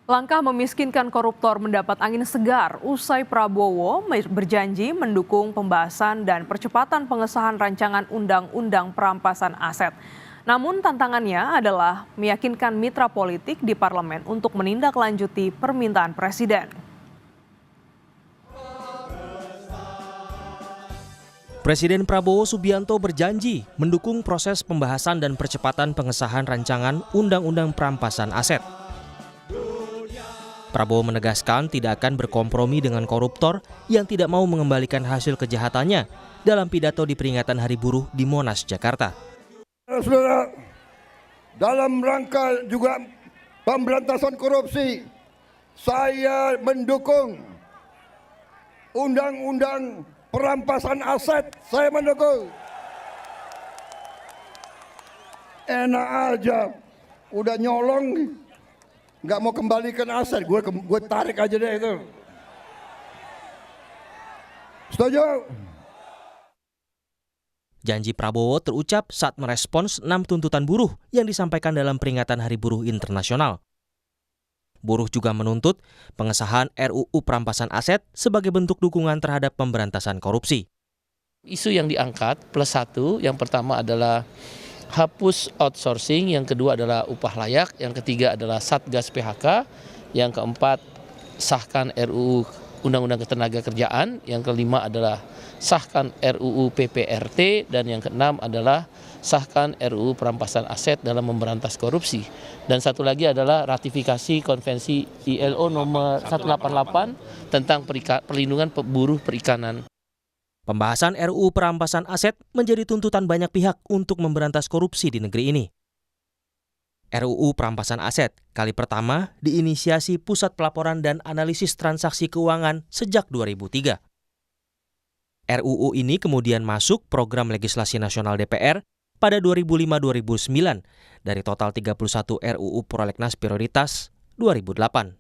Langkah memiskinkan koruptor mendapat angin segar usai Prabowo berjanji mendukung pembahasan dan percepatan pengesahan rancangan undang-undang perampasan aset. Namun tantangannya adalah meyakinkan mitra politik di parlemen untuk menindaklanjuti permintaan presiden. Presiden Prabowo Subianto berjanji mendukung proses pembahasan dan percepatan pengesahan rancangan undang-undang perampasan aset. Prabowo menegaskan tidak akan berkompromi dengan koruptor yang tidak mau mengembalikan hasil kejahatannya dalam pidato di peringatan Hari Buruh di Monas, Jakarta. Saudara, dalam rangka juga pemberantasan korupsi, saya mendukung undang-undang perampasan aset, saya mendukung. Enak aja, udah nyolong, nggak mau kembalikan aset, gue tarik aja deh itu. Setuju? Janji Prabowo terucap saat merespons 6 tuntutan buruh yang disampaikan dalam peringatan Hari Buruh Internasional. Buruh juga menuntut pengesahan RUU perampasan aset sebagai bentuk dukungan terhadap pemberantasan korupsi. Isu yang diangkat plus satu, yang pertama adalah hapus outsourcing, yang kedua adalah upah layak, yang ketiga adalah Satgas PHK, yang keempat sahkan RUU Undang-Undang Ketenagakerjaan, yang kelima adalah sahkan RUU PPRT, dan yang keenam adalah sahkan RUU perampasan aset dalam memberantas korupsi. Dan satu lagi adalah ratifikasi konvensi ILO nomor 188 tentang perlindungan buruh perikanan. Pembahasan RUU perampasan aset menjadi tuntutan banyak pihak untuk memberantas korupsi di negeri ini. RUU perampasan aset kali pertama diinisiasi Pusat Pelaporan dan Analisis Transaksi Keuangan sejak 2003. RUU ini kemudian masuk program legislasi nasional DPR pada 2005-2009 dari total 31 RUU prolegnas prioritas 2008.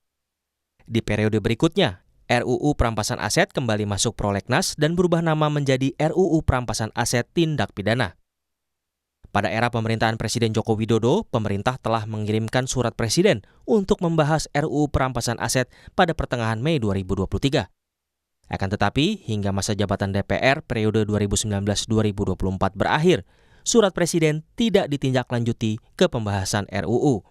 Di periode berikutnya, RUU perampasan aset kembali masuk prolegnas dan berubah nama menjadi RUU perampasan aset tindak pidana. Pada era pemerintahan Presiden Joko Widodo, pemerintah telah mengirimkan surat presiden untuk membahas RUU perampasan aset pada pertengahan Mei 2023. Akan tetapi, hingga masa jabatan DPR periode 2019-2024 berakhir, surat presiden tidak ditindaklanjuti ke pembahasan RUU.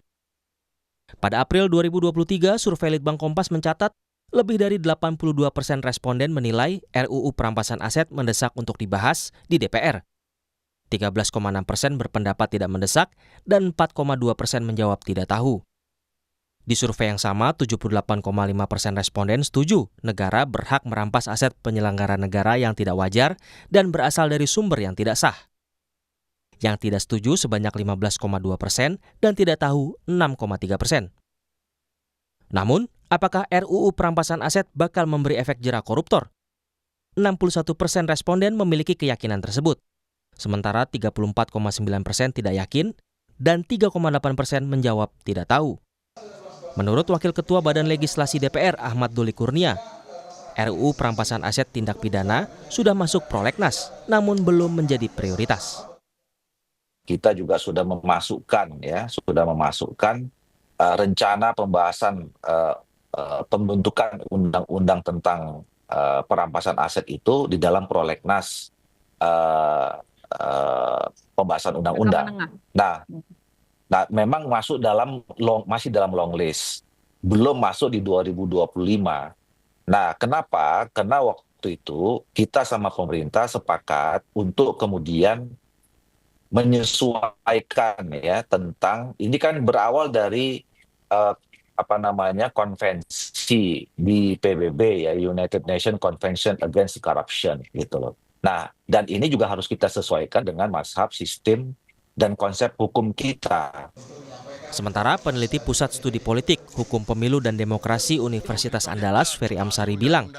Pada April 2023, survei Litbang Kompas mencatat lebih dari 82% responden menilai RUU perampasan aset mendesak untuk dibahas di DPR. 13,6% berpendapat tidak mendesak dan 4,2% menjawab tidak tahu. Di survei yang sama, 78,5% responden setuju negara berhak merampas aset penyelenggara negara yang tidak wajar dan berasal dari sumber yang tidak sah. Yang tidak setuju sebanyak 15,2% dan tidak tahu 6,3%. Namun, apakah RUU perampasan aset bakal memberi efek jera koruptor? 61% responden memiliki keyakinan tersebut, sementara 34,9% tidak yakin dan 3,8% menjawab tidak tahu. Menurut Wakil Ketua Badan Legislasi DPR Ahmad Doli Kurnia, RUU perampasan aset tindak pidana sudah masuk prolegnas, namun belum menjadi prioritas. Kita juga sudah memasukkan rencana pembahasan pembentukan undang-undang tentang perampasan aset itu di dalam prolegnas pembahasan undang-undang. Nah, memang masuk masih dalam long list, belum masuk di 2025. Nah, kenapa? Karena waktu itu kita sama pemerintah sepakat untuk kemudian menyesuaikan ya tentang ini kan berawal dari konvensi di PBB ya, United Nations Convention Against Corruption gitu loh. Nah, dan ini juga harus kita sesuaikan dengan mazhab, sistem dan konsep hukum kita. Sementara peneliti Pusat Studi Politik, Hukum Pemilu dan Demokrasi Universitas Andalas Ferry Amsari bilang,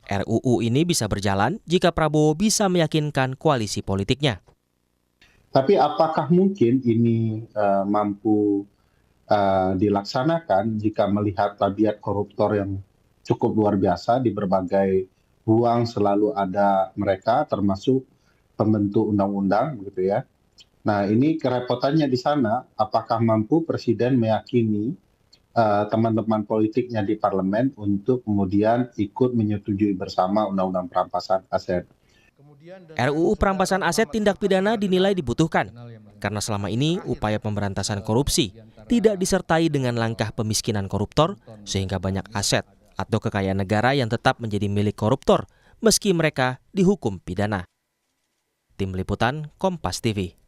RUU ini bisa berjalan jika Prabowo bisa meyakinkan koalisi politiknya. Tapi apakah mungkin ini mampu dilaksanakan jika melihat tabiat koruptor yang cukup luar biasa di berbagai ruang selalu ada mereka, termasuk pembentuk undang-undang gitu ya. Nah, ini kerepotannya di sana, apakah mampu Presiden meyakini teman-teman politiknya di parlemen untuk kemudian ikut menyetujui bersama Undang-Undang Perampasan Aset. RUU Perampasan Aset Tindak Pidana dinilai dibutuhkan karena selama ini upaya pemberantasan korupsi tidak disertai dengan langkah pemiskinan koruptor sehingga banyak aset atau kekayaan negara yang tetap menjadi milik koruptor meski mereka dihukum pidana. Tim Liputan Kompas TV.